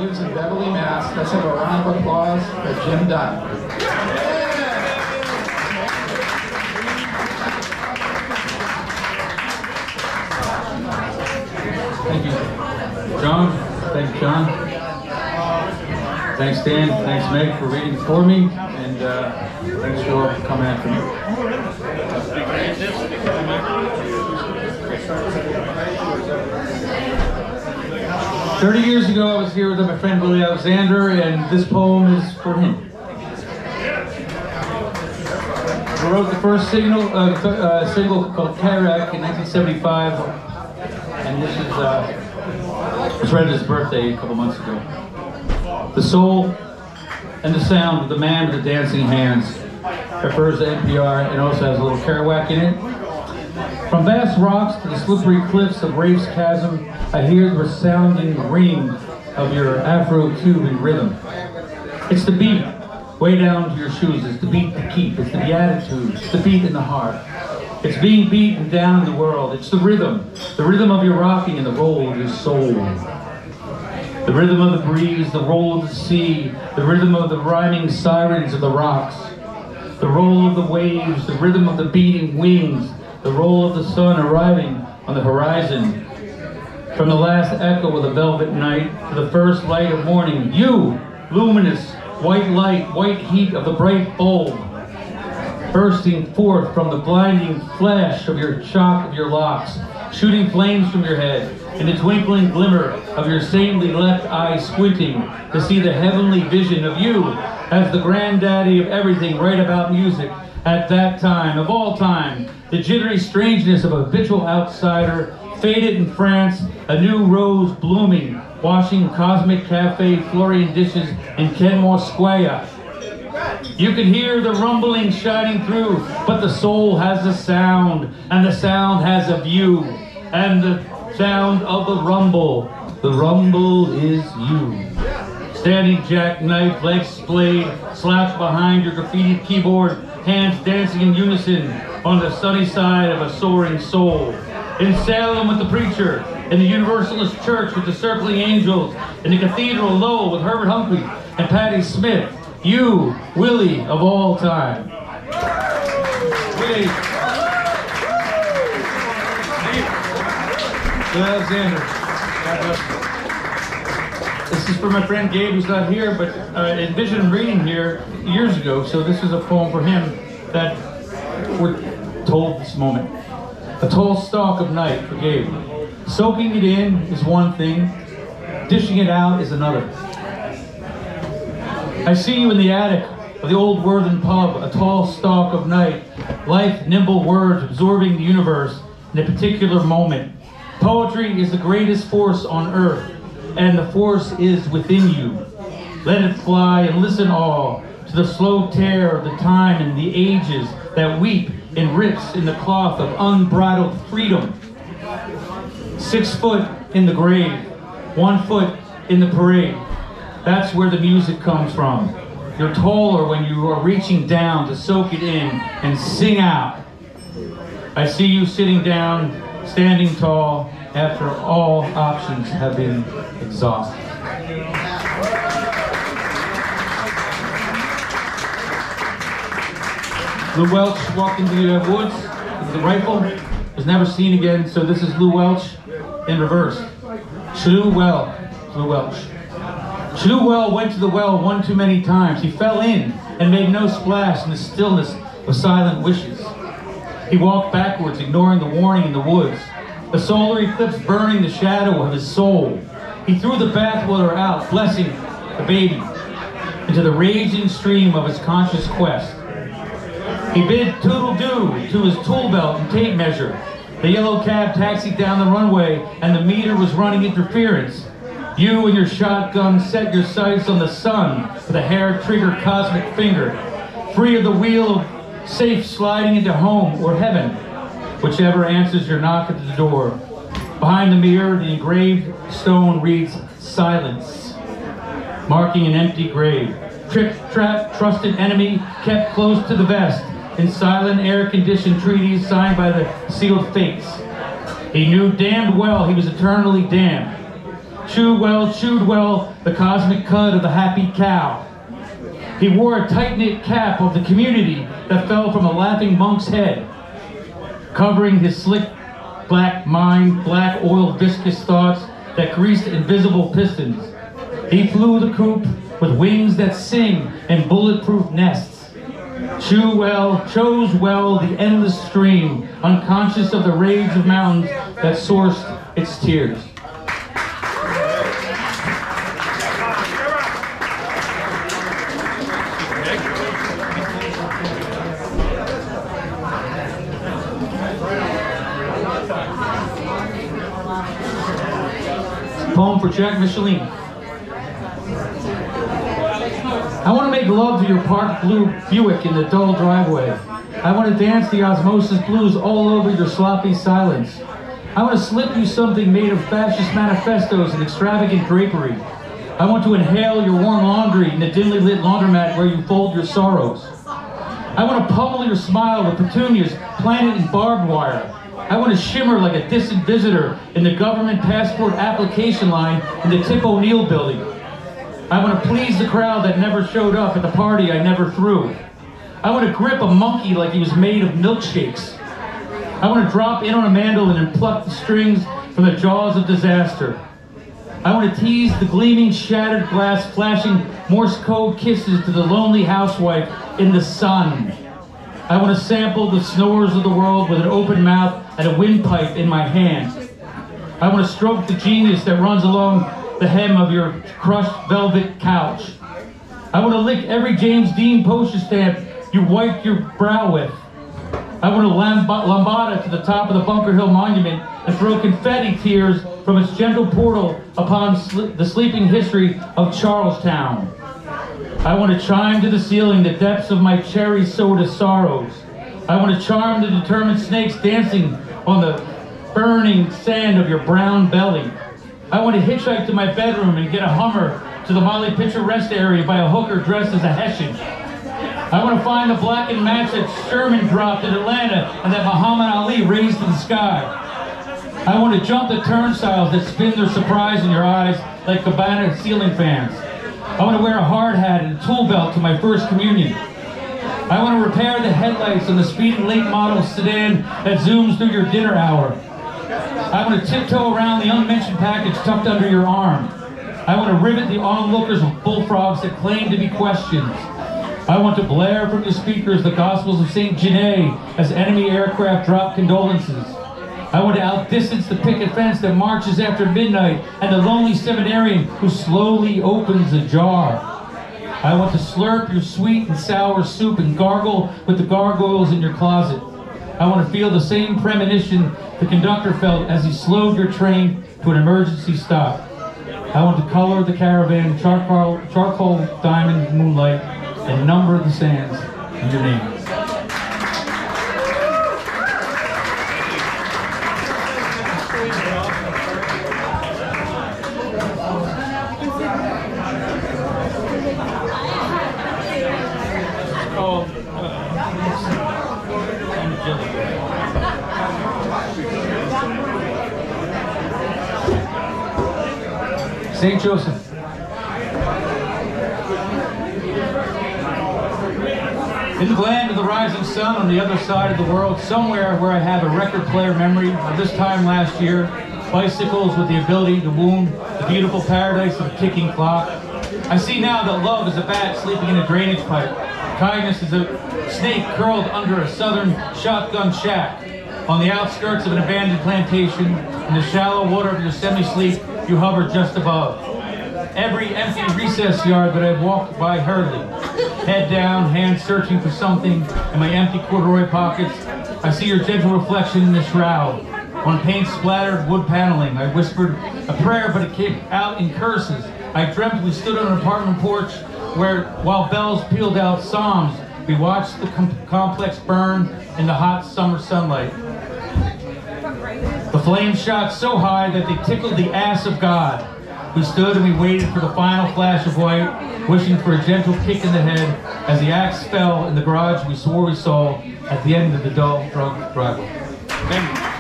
lives in Beverly, Mass. Let's have a round of applause for Jim Dunn. Thank you, John. Thanks, John. Thanks, Dan. Thanks, Meg, for reading for me. And thanks, Joel, for coming after me. 30 years ago, I was here with my friend Willie Alexander, and this poem is for him. I wrote the first single called Cataract in 1975, and this is it was right at his birthday a couple months ago. The soul and the sound of the man with the dancing hands refers to NPR and also has a little Kerouac in it. From vast rocks to the slippery cliffs of Rafe's chasm, I hear the resounding ring of your Afro-Cuban rhythm. It's the beat way down to your shoes. It's the beat to keep. It's the beatitude. It's the beat in the heart. It's being beaten down in the world. It's the rhythm of your rocking and the roll of your soul. The rhythm of the breeze, the roll of the sea, the rhythm of the rhyming sirens of the rocks, the roll of the waves, the rhythm of the beating wings, the roll of the sun arriving on the horizon. From the last echo of the velvet night to the first light of morning, you, luminous, white light, white heat of the bright bulb, bursting forth from the blinding flash of your shock of your locks, shooting flames from your head, and the twinkling glimmer of your saintly left eye squinting to see the heavenly vision of you as the granddaddy of everything right about music at that time, of all time, the jittery strangeness of a habitual outsider, faded in France, a new rose blooming, washing Cosmic Cafe Florian dishes in Kenmore Square. You can hear the rumbling shining through, but the soul has a sound, and the sound has a view, and the sound of the rumble is you. Standing jackknife, legs splayed, slouched behind your graffitied keyboard, hands dancing in unison on the sunny side of a soaring soul. In Salem with the preacher, in the Universalist church with the circling angels, in the cathedral of Lowell with Herbert Humphrey and Patti Smith, you, Willie of all time. Willie. Alexander. God bless you. This is for my friend Gabe, who's not here, but envisioned reading here years ago, so this is a poem for him that we're told this moment. A tall stalk of night for Gabe. Soaking it in is one thing, dishing it out is another. I see you in the attic of the old Worthen pub, a tall stalk of night, life, nimble words absorbing the universe in a particular moment. Poetry is the greatest force on earth, and the force is within you. Let it fly and listen all to the slow tear of the time and the ages that weep in rips in the cloth of unbridled freedom. 6 foot in the grave, 1 foot in the parade. That's where the music comes from. You're taller when you are reaching down to soak it in and sing out. I see you sitting down, standing tall, after all options have been exhausted. Lou Welch walked into the woods with the rifle, was never seen again, so this is Lou Welch in reverse. Lou Welch. Shluwell went to the well one too many times. He fell in and made no splash in the stillness of silent wishes. He walked backwards, ignoring the warning in the woods. The solar eclipse burning the shadow of his soul. He threw the bathwater out, blessing the baby, into the raging stream of his conscious quest. He bid toodle-doo to his tool belt and tape measure. The yellow cab taxied down the runway, and the meter was running interference. You and your shotgun set your sights on the sun with a hair-trigger cosmic finger, free of the wheel of safe sliding into home or heaven, whichever answers your knock at the door. Behind the mirror, the engraved stone reads, silence, marking an empty grave. Trick, trap, trusted enemy, kept close to the vest, in silent air-conditioned treaties signed by the sealed fates. He knew damned well he was eternally damned. chewed well, the cosmic cud of the happy cow. He wore a tight-knit cap of the community that fell from a laughing monk's head, covering his slick black mind, black oil viscous thoughts that greased invisible pistons. He flew the coop with wings that sing and bulletproof nests. Chose well the endless stream, unconscious of the rage of mountains that sourced its tears. Poem for Jack Michelin. I want to make love to your parked blue Buick in the dull driveway. I want to dance the osmosis blues all over your sloppy silence. I want to slip you something made of fascist manifestos and extravagant drapery. I want to inhale your warm laundry in the dimly lit laundromat where you fold your sorrows. I want to pummel your smile with petunias planted in barbed wire. I want to shimmer like a distant visitor in the government passport application line in the Tip O'Neill building. I want to please the crowd that never showed up at the party I never threw. I want to grip a monkey like he was made of milkshakes. I want to drop in on a mandolin and pluck the strings from the jaws of disaster. I want to tease the gleaming shattered glass, flashing Morse code kisses to the lonely housewife in the sun. I want to sample the snores of the world with an open mouth and a windpipe in my hand. I want to stroke the genius that runs along the hem of your crushed velvet couch. I want to lick every James Dean postage stamp you wiped your brow with. I want to lambada to the top of the Bunker Hill Monument and throw confetti tears from its gentle portal upon the sleeping history of Charlestown. I want to chime to the ceiling the depths of my cherry soda sorrows. I want to charm the determined snakes dancing on the burning sand of your brown belly. I want to hitchhike to my bedroom and get a Hummer to the Molly Pitcher rest area by a hooker dressed as a Hessian. I want to find the blackened match that Sherman dropped in Atlanta and that Muhammad Ali raised to the sky. I want to jump the turnstiles that spin their surprise in your eyes like Cabana ceiling fans. I want to wear a hard hat and a tool belt to my first communion. I want to repair the headlights on the speeding late model sedan that zooms through your dinner hour. I want to tiptoe around the unmentioned package tucked under your arm. I want to rivet the onlookers of bullfrogs that claim to be questions. I want to blare from your speakers the Gospels of St. Genet as enemy aircraft drop condolences. I want to outdistance the picket fence that marches after midnight and the lonely seminarian who slowly opens a jar. I want to slurp your sweet and sour soup and gargle with the gargoyles in your closet. I want to feel the same premonition the conductor felt as he slowed your train to an emergency stop. I want to color the caravan charcoal diamond moonlight and number the sands in your name. St. Joseph. In the land of the rising sun on the other side of the world, somewhere where I have a record player memory of this time last year, bicycles with the ability to wound the beautiful paradise of a ticking clock, I see now that love is a bat sleeping in a drainage pipe. Kindness is a snake curled under a southern shotgun shack. On the outskirts of an abandoned plantation, in the shallow water of your semi-sleep, you hover just above. Every empty recess yard that I've walked by hurriedly, head down, hands searching for something in my empty corduroy pockets, I see your gentle reflection in the shroud. On paint-splattered wood paneling, I whispered a prayer, but it came out in curses. I dreamt we stood on an apartment porch where, while bells pealed out psalms, we watched the complex burn in the hot summer sunlight. The flames shot so high that they tickled the ass of God. We stood and we waited for the final flash of white, wishing for a gentle kick in the head as the axe fell in the garage we swore we saw at the end of the dull, drunk driveway. Thank you.